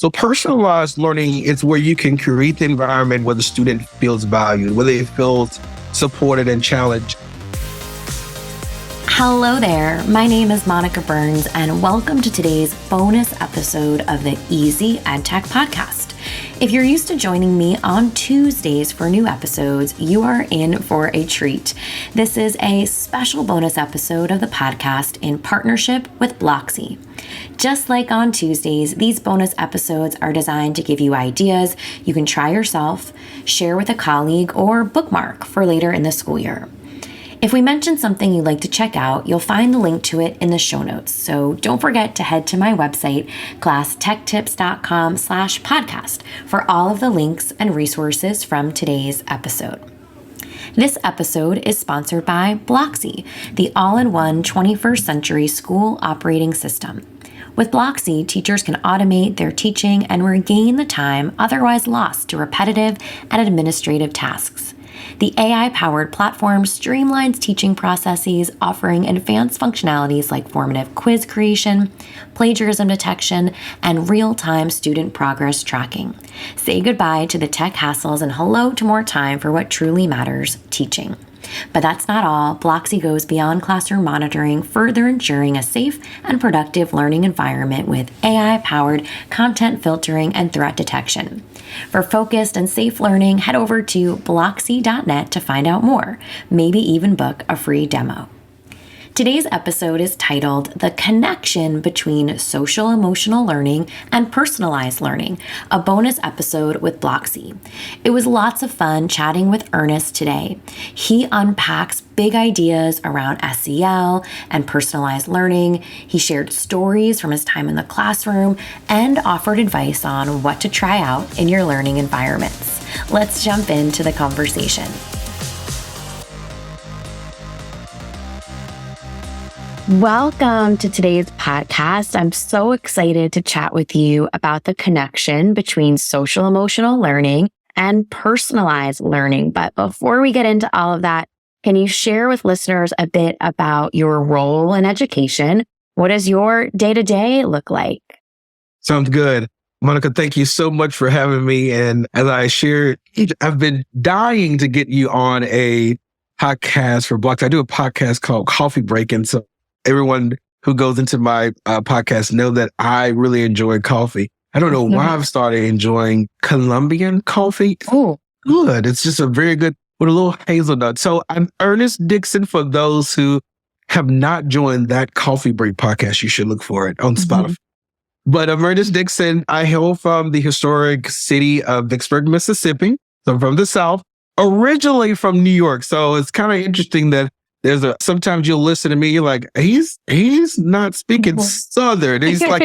So personalized learning is where you can create the environment where the student feels valued, where they feel supported and challenged. Hello there, my name is Monica Burns, and welcome to today's bonus episode of the Easy EdTech podcast. If you're used to joining me on Tuesdays for new episodes, you are in for a treat. This is a special bonus episode of the podcast in partnership with Blocksi. Just like on Tuesdays, these bonus episodes are designed to give you ideas you can try yourself, share with a colleague, or bookmark for later in the school year. If we mention something you'd like to check out, you'll find the link to it in the show notes. So don't forget to head to my website, classtechtips.com/podcast, for all of the links and resources from today's episode. This episode is sponsored by Blocksi, the all-in-one 21st century school operating system. With Blocksi, teachers can automate their teaching and regain the time otherwise lost to repetitive and administrative tasks. The AI-powered platform streamlines teaching processes, offering advanced functionalities like formative quiz creation, plagiarism detection, and real-time student progress tracking. Say goodbye to the tech hassles and hello to more time for what truly matters, teaching. But that's not all. Blocksi goes beyond classroom monitoring, further ensuring a safe and productive learning environment with AI-powered content filtering and threat detection. For focused and safe learning, head over to Blocksi.net to find out more, maybe even book a free demo. Today's episode is titled The Connection Between Social Emotional Learning and Personalized Learning, a bonus episode with Blocksi. It was lots of fun chatting with Ernest today. He unpacks big ideas around SEL and personalized learning. He shared stories from his time in the classroom and offered advice on what to try out in your learning environments. Let's jump into the conversation. Welcome to today's podcast. I'm so excited to chat with you about the connection between social emotional learning and personalized learning. But before we get into all of that, can you share with listeners a bit about your role in education? What does your day-to-day look like? Sounds good. Monica, thank you so much for having me. And as I shared, I've been dying to get you on a podcast for Blocksi. I do a podcast called Coffee Break. And so everyone who goes into my podcast know that I really enjoy coffee. I don't know why I've started enjoying Colombian coffee. Oh, good. It's just a very good, with a little hazelnut. So I'm Ernest Dixon. For those who have not joined that Coffee Break podcast, you should look for it on Spotify. But I'm Ernest Dixon. I hail from the historic city of Vicksburg, Mississippi. So I'm from the South, originally from New York. So it's kind of interesting that sometimes you'll listen to me, you're like, he's not speaking Southern. He's like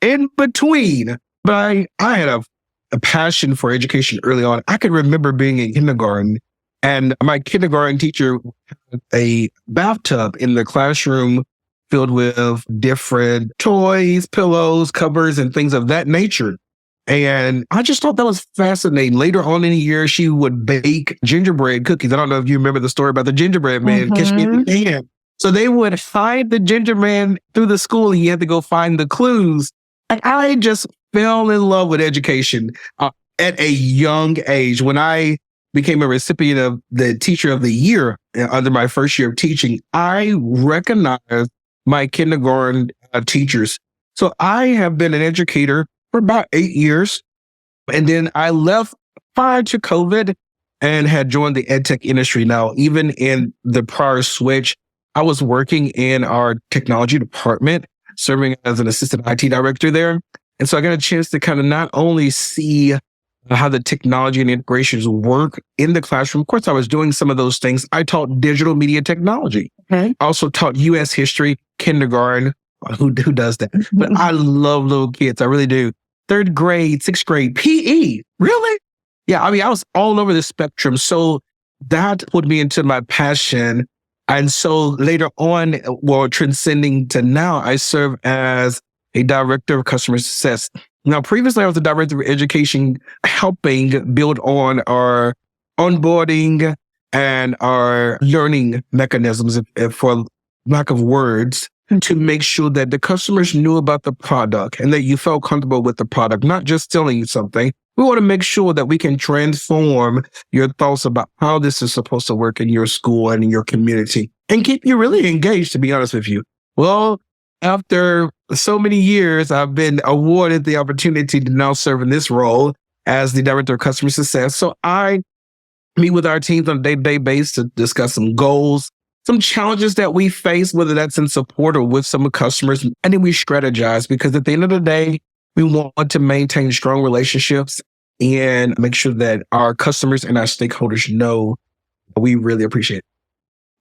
in between. But I had a passion for education early on. I can remember being in kindergarten, and my kindergarten teacher had a bathtub in the classroom filled with different toys, pillows, covers, and things of that nature. And I just thought that was fascinating. Later on in the year, she would bake gingerbread cookies. I don't know if you remember the story about the gingerbread man. Catch me if you can. So they would hide the gingerbread man through the school, and you had to go find the clues. And I just fell in love with education at a young age. When I became a recipient of the Teacher of the Year under my first year of teaching, I recognized my kindergarten teachers. So I have been an educator for about 8 years. And then I left prior to COVID and had joined the EdTech industry. Now, even in the prior switch, I was working in our technology department, serving as an assistant IT director there. And so I got a chance to kind of not only see how the technology and integrations work in the classroom. Of course, I was doing some of those things. I taught digital media technology. I also taught U.S. history, kindergarten. Who does that? But I love little kids. I really do. 3rd grade, 6th grade, PE. Really? Yeah. I mean, I was all over the spectrum. So that put me into my passion. And so later on, well, transcending to now, I serve as a director of customer success. Now, previously, I was the director of education, helping build on our onboarding and our learning mechanisms, for lack of words, to make sure that the customers knew about the product and that you felt comfortable with the product, not just selling you something. We want to make sure that we can transform your thoughts about how this is supposed to work in your school and in your community and keep you really engaged, to be honest with you. Well, after so many years, I've been awarded the opportunity to now serve in this role as the Director of Customer Success. So I meet with our teams on a day-to-day basis to discuss some goals, some challenges that we face, whether that's in support or with some customers, and then we strategize because at the end of the day, we want to maintain strong relationships and make sure that our customers and our stakeholders know we really appreciate it.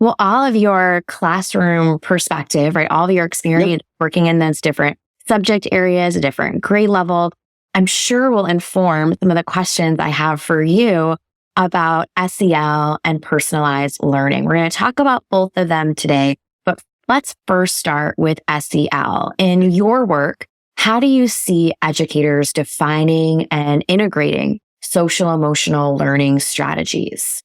Well, all of your classroom perspective, right? All of your experience working in those different subject areas, a different grade level, I'm sure will inform some of the questions I have for you about SEL and personalized learning. We're going to talk about both of them today, but let's first start with SEL. In your work, how do you see educators defining and integrating social emotional learning strategies?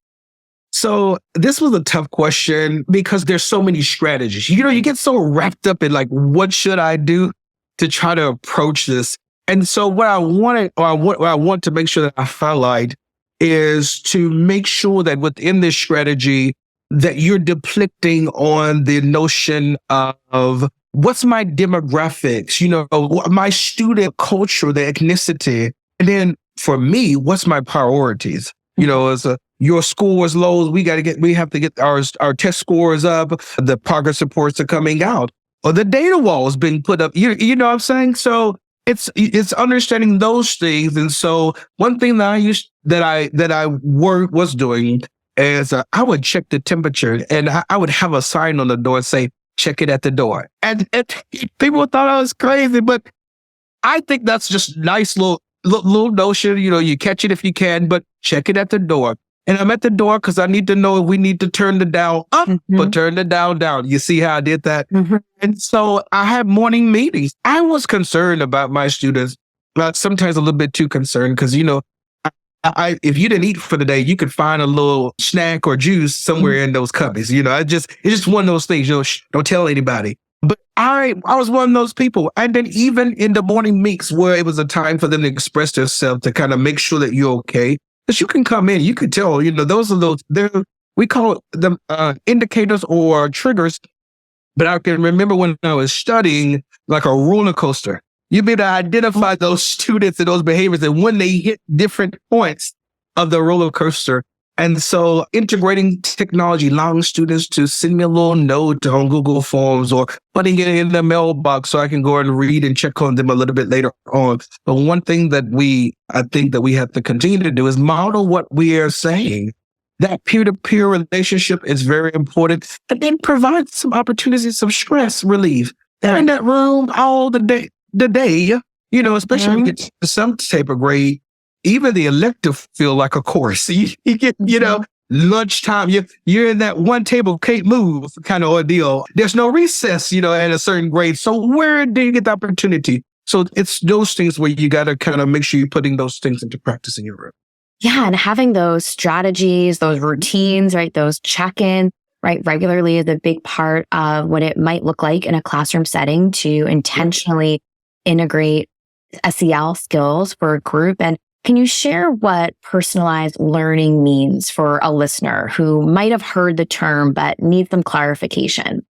So this was a tough question because there's so many strategies. You get so wrapped up in like, what should I do to try to approach this? And so what I want to make sure that I highlight is to make sure that within this strategy that you're depicting on the notion of what's my demographics, my student culture, the ethnicity. And then for me, what's my priorities? As your score was low, we have to get our test scores up, the progress reports are coming out, or the data wall is being put up. You know what I'm saying? So it's understanding those things. And so one thing that I was doing is I would check the temperature and I would have a sign on the door say, check it at the door. And people thought I was crazy, but I think that's just nice little notion. You catch it if you can, but check it at the door. And I'm at the door because I need to know if we need to turn the dial up or turn the dial down. You see how I did that? And so I had morning meetings. I was concerned about my students, sometimes a little bit too concerned because, if you didn't eat for the day, you could find a little snack or juice somewhere in those cupboards. It's just one of those things. Don't tell anybody. But I was one of those people. And then even in the morning meets where it was a time for them to express themselves to kind of make sure that you're okay. Because you can come in, you can tell, we call them indicators or triggers. But I can remember when I was studying like a roller coaster, you'd be able to identify those students and those behaviors and when they hit different points of the roller coaster. And so integrating technology, allowing students to send me a little note on Google Forms or putting it in the mailbox so I can go and read and check on them a little bit later on. But one thing that I think that we have to continue to do is model what we are saying. That peer-to-peer relationship is very important. And then provide some opportunities of stress relief. They're in that room all the day, especially when you get to some type of grade. Even the elective feel like a course. You get, lunchtime, you're in that one table, can't move kind of ordeal. There's no recess, at a certain grade. So where do you get the opportunity? So it's those things where you got to kind of make sure you're putting those things into practice in your room. Yeah. And having those strategies, those routines, right? Those check-ins, right? Regularly is a big part of what it might look like in a classroom setting to intentionally integrate SEL skills for a group. And can you share what personalized learning means for a listener who might have heard the term but needs some clarification?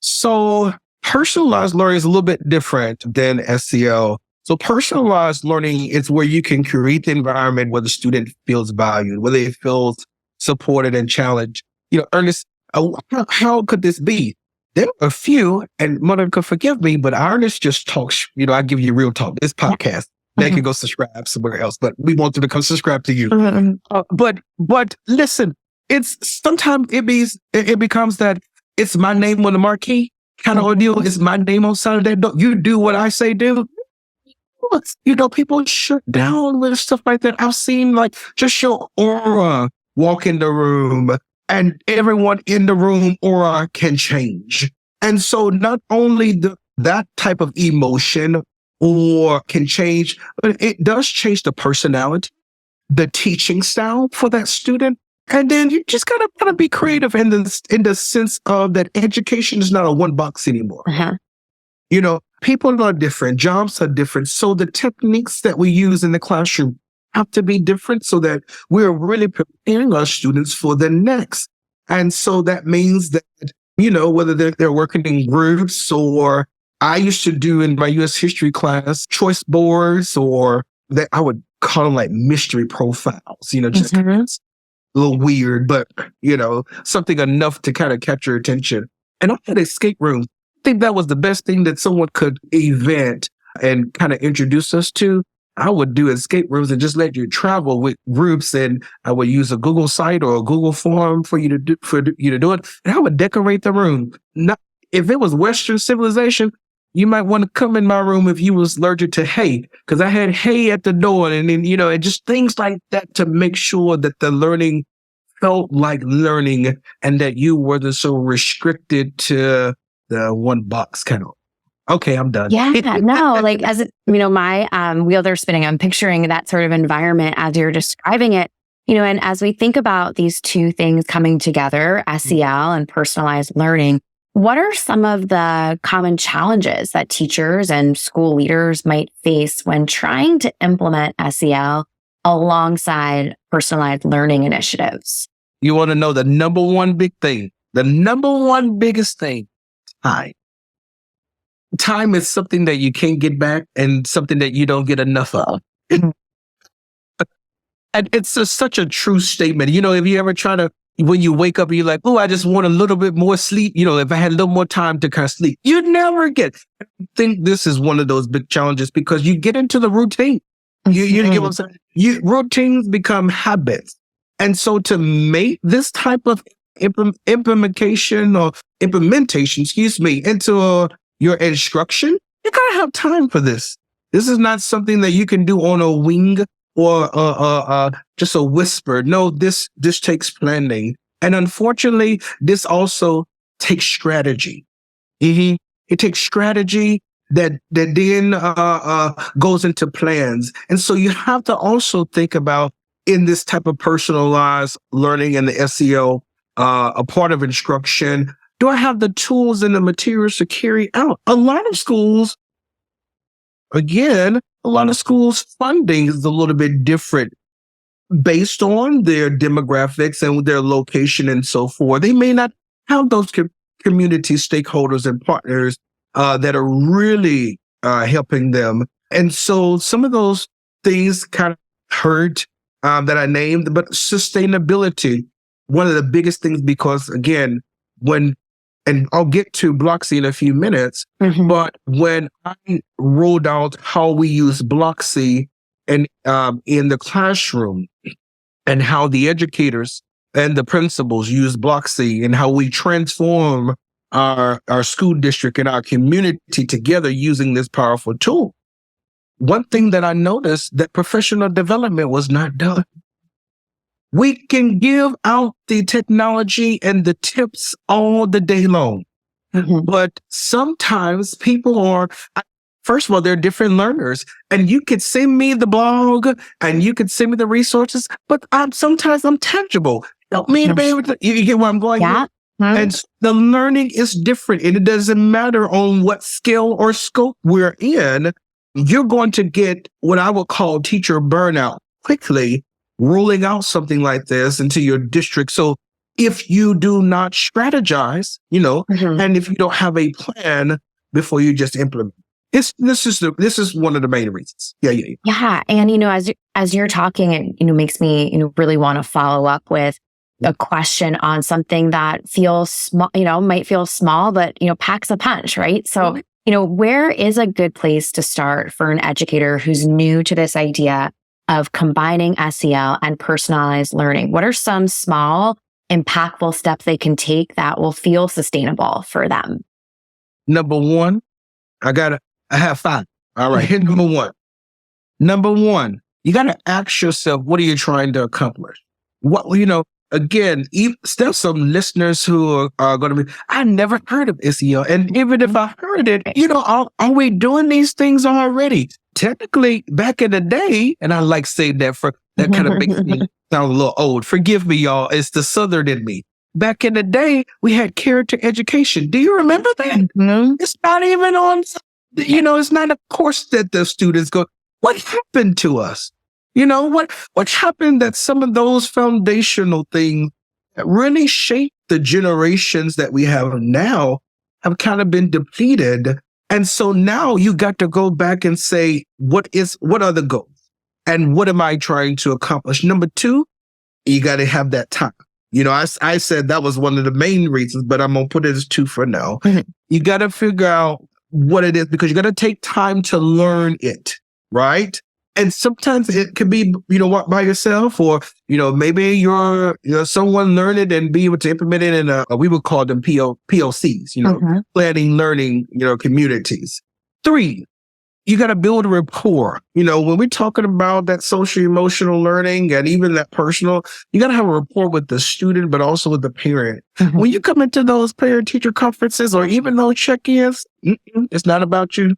So personalized learning is a little bit different than SEL. So personalized learning is where you can create the environment where the student feels valued, where they feel supported and challenged. Ernest, how could this be? There are a few, and Mother could forgive me, but Ernest just talks, I give you real talk, this podcast. They can go subscribe somewhere else, but we want them to come subscribe to you. But listen, it's sometimes it becomes that it's my name on the marquee kind of ordeal. It's my name on Saturday. Don't you do what I say do? People shut down with stuff like that. I've seen like just your aura walk in the room, and everyone in the room aura can change. And so not only that type of emotion or can change, but it does change the personality, the teaching style for that student. And then you just gotta be creative in the sense of that education is not a one box anymore. Uh-huh. People are different, jobs are different. So the techniques that we use in the classroom have to be different so that we're really preparing our students for the next. And so that means that, whether they're working in groups, or I used to do in my US history class, choice boards, or that I would call them like mystery profiles, just Mhm. a little weird, but, something enough to kind of catch your attention. And I had escape rooms. I think that was the best thing that someone could invent and kind of introduce us to. I would do escape rooms and just let you travel with groups, and I would use a Google site or a Google form for you to do it. And I would decorate the room. Not if it was Western civilization, you might want to come in my room if you was allergic to hay, because I had hay at the door, and then and just things like that to make sure that the learning felt like learning, and that you wasn't so restricted to the one box kind of. Okay, I'm done. Yeah, no, like as it, my wheels are spinning. I'm picturing that sort of environment as you're describing it. And as we think about these two things coming together, SEL and personalized learning, what are some of the common challenges that teachers and school leaders might face when trying to implement SEL alongside personalized learning initiatives? You want to know the number one big thing, the number one biggest thing? Time. Time is something that you can't get back and something that you don't get enough of. And it's such a true statement. If you ever try to, when you wake up, you're like, oh, I just want a little bit more sleep. If I had a little more time to kind of sleep, you'd never get. I think this is one of those big challenges because you get into the routine. You get what I'm saying? Routines become habits. And so to make this type of implementation, into your instruction, you gotta have time for this. This is not something that you can do on a wing or just a whisper. No, this takes planning, and unfortunately, this also takes strategy. It takes strategy that then goes into plans, and so you have to also think about in this type of personalized learning and the SEL, a part of instruction. Do I have the tools and the materials to carry out? A lot of schools funding is a little bit different based on their demographics and their location and so forth. They may not have those community stakeholders and partners that are really helping them. And so some of those things kind of hurt that I named, but sustainability, one of the biggest things, because again, and I'll get to Blocksi in a few minutes, but when I rolled out how we use Blocksi in the classroom and how the educators and the principals use Blocksi and how we transform our school district and our community together using this powerful tool, one thing that I noticed, that professional development was not done. We can give out the technology and the tips all the day long. But sometimes people first of all, they're different learners, and you could send me the blog and you could send me the resources, but sometimes I'm tangible. Help me to be able to, you get where I'm going? Yeah. And the learning is different, and it doesn't matter on what scale or scope we're in. You're going to get what I would call teacher burnout quickly rolling out something like this into your district. So if you do not strategize, and if you don't have a plan before you just implement, this is one of the main reasons. Yeah. And, as you're talking, it, makes me, really want to follow up with a question on something that feels small, might feel small, but, packs a punch, right? So, where is a good place to start for an educator who's new to this idea of combining SEL and personalized learning? What are some small, impactful steps they can take that will feel sustainable for them? Number one, I have 5. All right. Hit number one. Number one, you got to ask yourself, what are you trying to accomplish? Again, there's some listeners who are going to be, I never heard of SEL. And even if I heard it, are we doing these things already? Technically, back in the day, and I like saying that That kind of makes me sound a little old. Forgive me, y'all. It's the Southern in me. Back in the day, we had character education. Do you remember that? Mhm. It's not even on, it's not a course that the students go. What happened to us? What happened that some of those foundational things that really shaped the generations that we have now have kind of been depleted. And so now you got to go back and say, what are the goals? And what am I trying to accomplish? Number two, you got to have that time. I said that was one of the main reasons, but I'm going to put it as two for now. Mhm. You got to figure out what it is because you got to take time to learn it, right? And sometimes it could be, by yourself or, maybe you're someone learn it and be able to implement it in we would call them POCs, Mhm. planning, learning, communities. Three, you got to build a rapport. When we're talking about that social emotional learning and even that personal, you got to have a rapport with the student, but also with the parent. Mhm. When you come into those parent teacher conferences or even those check-ins, it's not about you.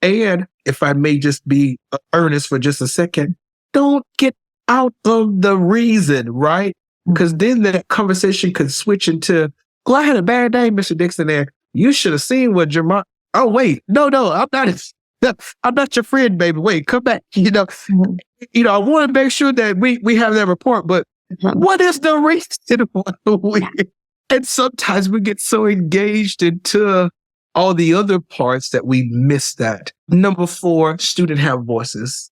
And if I may just be earnest for just a second, don't get out of the reason, right? Because then that conversation could switch into, well, I had a bad day, Mr. Dixon, there. You should have seen what Jamar. Oh, wait, no, I'm not. I'm not your friend, baby. Wait, come back. Mhm. I want to make sure that we have that report, but Mhm. what is the reason why and sometimes we get so engaged into all the other parts that we miss that. Number four, student have voices.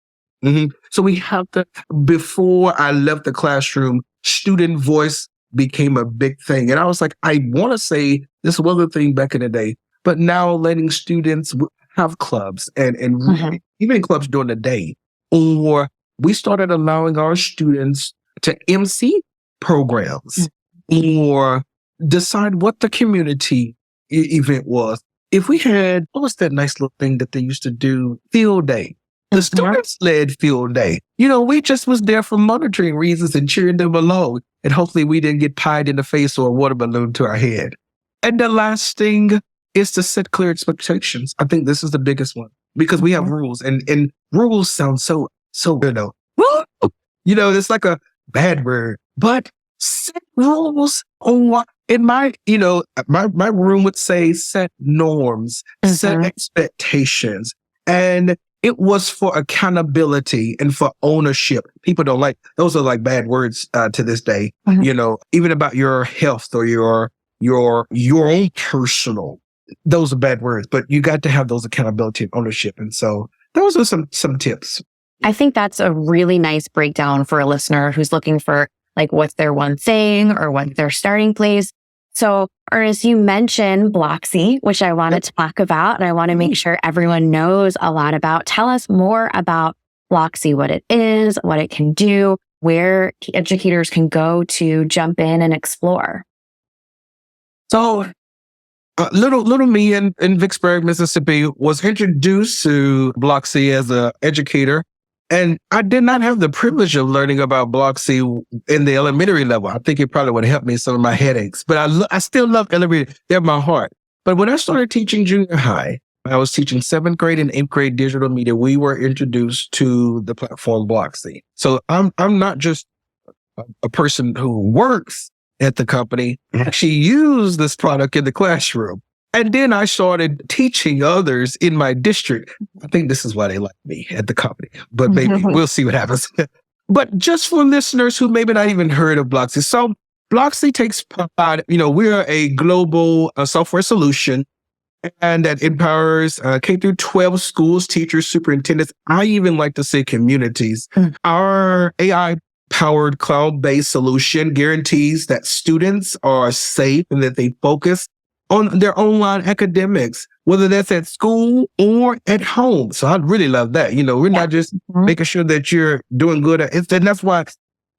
So we have to, before I left the classroom, student voice became a big thing. And I was like, I want to say this was the thing back in the day, but now letting students have clubs and Mhm. even clubs during the day, or we started allowing our students to MC programs or decide what the community event was. If we had, what was that nice little thing that they used to do? Field day. The Mhm. students led field day. We just was there for monitoring reasons and cheering them along. And hopefully we didn't get pied in the face or a water balloon to our head. And the last thing is to set clear expectations. I think this is the biggest one because we have rules and rules sound so, it's like a bad word, but set rules on what in my, my room would say set norms, set Mhm. expectations. And it was for accountability and for ownership. People don't like, those are like bad words to this day, Mhm. even about your health or your own personal, those are bad words, but you got to have those accountability and ownership. And so those are some tips. I think that's a really nice breakdown for a listener who's looking for like what's their one thing or what's their starting place. So, Ernest, you mentioned Blocksi, which I wanted to talk about, and I want to make sure everyone knows a lot about. Tell us more about Blocksi, what it is, what it can do, where educators can go to jump in and explore. So little me in Vicksburg, Mississippi was introduced to Blocksi as an educator. And I did not have the privilege of learning about Blocksi in the elementary level. I think it probably would have helped me some of my headaches, but I still love elementary. They're my heart. But when I started teaching junior high, I was teaching 7th grade and 8th grade digital media. We were introduced to the platform Blocksi. So I'm not just a person who works at the company, actually use this product in the classroom. And then I started teaching others in my district. I think this is why they like me at the company, but maybe we'll see what happens. But just for listeners who maybe not even heard of Blocksi. So Blocksi takes pride, we're a global software solution and that empowers K through 12 schools, teachers, superintendents. I even like to say communities. Our AI powered cloud-based solution guarantees that students are safe and that they focus on their online academics, whether that's at school or at home. So I really love that. We're not just making sure that you're doing good at it. And that's why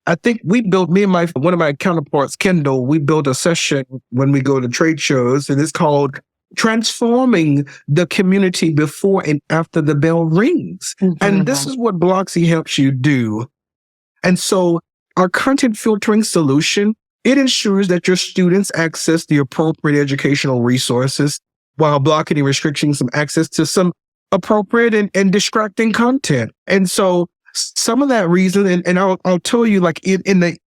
I think we built, me and one of my counterparts, Kendall, we built a session when we go to trade shows, and it's called Transforming the Community Before and After the Bell Rings. And this is what Blocksi helps you do. And so our content filtering solution, it ensures that your students access the appropriate educational resources while blocking and restricting some access to some appropriate and distracting content. And so some of that reason, and I'll tell you, like in the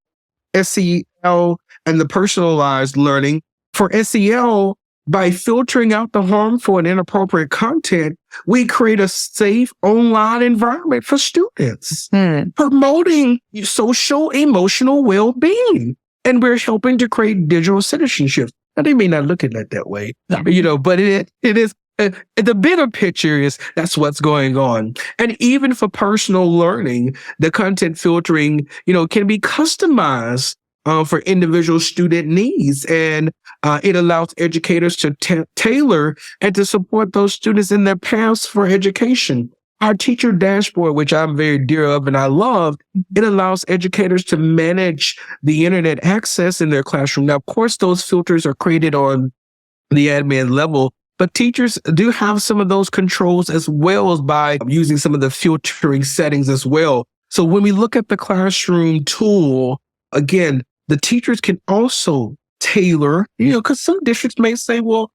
SEL and the personalized learning, for SEL, by filtering out the harmful and inappropriate content, we create a safe online environment for students, promoting social emotional well-being. And we're helping to create digital citizenship. Now, they may not look at it that way, but it is. The bigger picture is that's what's going on. And even for personal learning, the content filtering, can be customized for individual student needs. And it allows educators to tailor and to support those students in their paths for education. Our teacher dashboard, which I'm very dear of and I love, it allows educators to manage the internet access in their classroom. Now, of course, those filters are created on the admin level, but teachers do have some of those controls as well as by using some of the filtering settings as well. So when we look at the classroom tool, again, the teachers can also tailor, because some districts may say, well,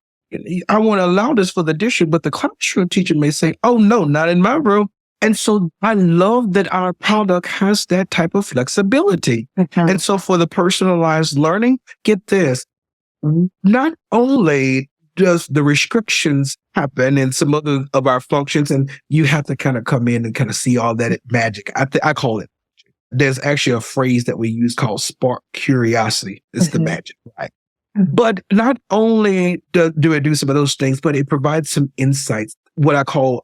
I want to allow this for the district, but the classroom teacher may say, oh, no, not in my room. And so I love that our product has that type of flexibility. And so for the personalized learning, get this, not only does the restrictions happen in some other of our functions, and you have to kind of come in and kind of see all that magic. I call it. There's actually a phrase that we use called spark curiosity. It's the magic, right? But not only do it do some of those things, but it provides some insights, what I call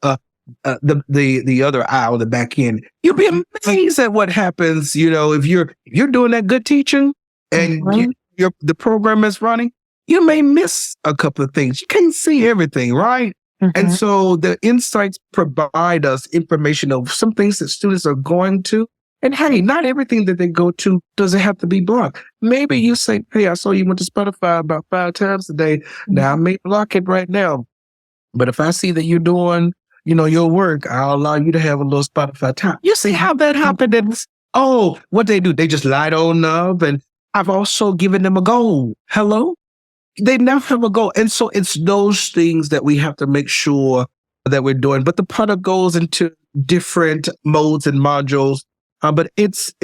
the other eye on the back end. You'll be amazed at what happens, if you're doing that good teaching and the program is running, you may miss a couple of things. You can't see everything, right? And so the insights provide us information of some things that students are going to. And hey, not everything that they go to doesn't have to be blocked. Maybe you say, hey, I saw you went to Spotify about 5 times a day. Now I may block it right now. But if I see that you're doing, your work, I'll allow you to have a little Spotify time. You see how that happens? Oh, what they do, they just light on up. And I've also given them a goal. Hello? They now have a goal. And so it's those things that we have to make sure that we're doing. But the product goes into different modes and modules. But it's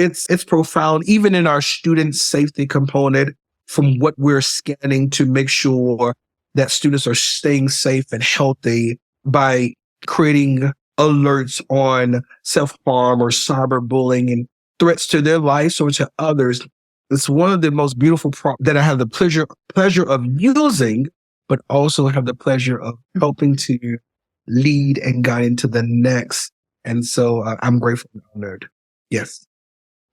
profound, even in our student safety component, from what we're scanning to make sure that students are staying safe and healthy by creating alerts on self-harm or cyberbullying and threats to their lives or to others. It's one of the most beautiful that I have the pleasure of using, but also have the pleasure of helping to lead and guide into the next. And so I'm grateful and honored. Yes.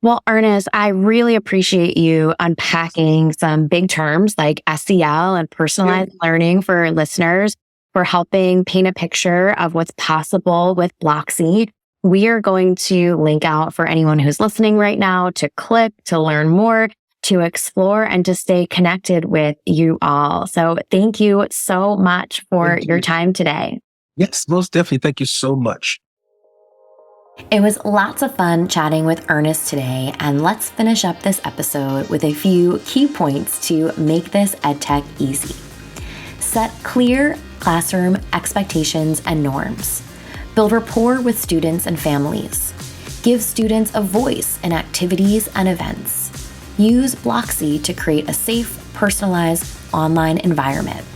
Well, Ernest, I really appreciate you unpacking some big terms like SEL and personalized learning for listeners, for helping paint a picture of what's possible with Blocksi. We are going to link out for anyone who's listening right now to click, to learn more, to explore, and to stay connected with you all. So thank you so much for your time today. Yes, most definitely. Thank you so much. It was lots of fun chatting with Ernest today, and let's finish up this episode with a few key points to make this EdTech easy. Set clear classroom expectations and norms. Build rapport with students and families. Give students a voice in activities and events. Use Blocksi to create a safe, personalized online environment.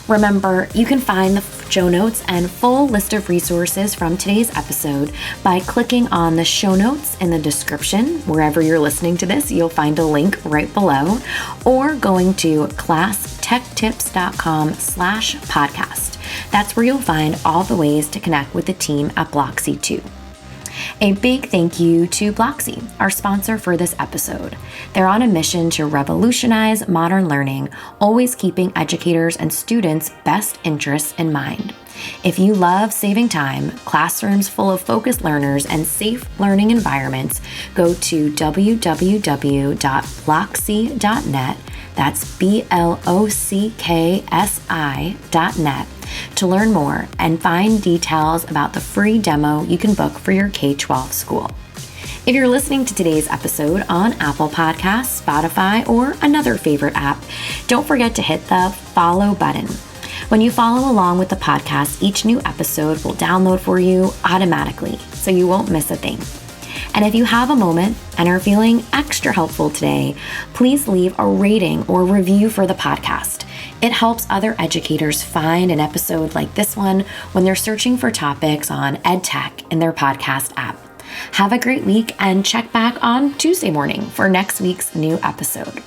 Remember, you can find the show notes and full list of resources from today's episode by clicking on the show notes in the description. Wherever you're listening to this, you'll find a link right below, or going to classtechtips.com/podcast. That's where you'll find all the ways to connect with the team at Blocksi too. A big thank you to Blocksi, our sponsor for this episode. They're on a mission to revolutionize modern learning, always keeping educators and students' best interests in mind. If you love saving time, classrooms full of focused learners, and safe learning environments, go to www.blocksi.net. That's BLOCKSI.net to learn more and find details about the free demo you can book for your K-12 school. If you're listening to today's episode on Apple Podcasts, Spotify, or another favorite app, don't forget to hit the follow button. When you follow along with the podcast, each new episode will download for you automatically, so you won't miss a thing. And if you have a moment and are feeling extra helpful today, please leave a rating or review for the podcast. It helps other educators find an episode like this one when they're searching for topics on EdTech in their podcast app. Have a great week and check back on Tuesday morning for next week's new episode.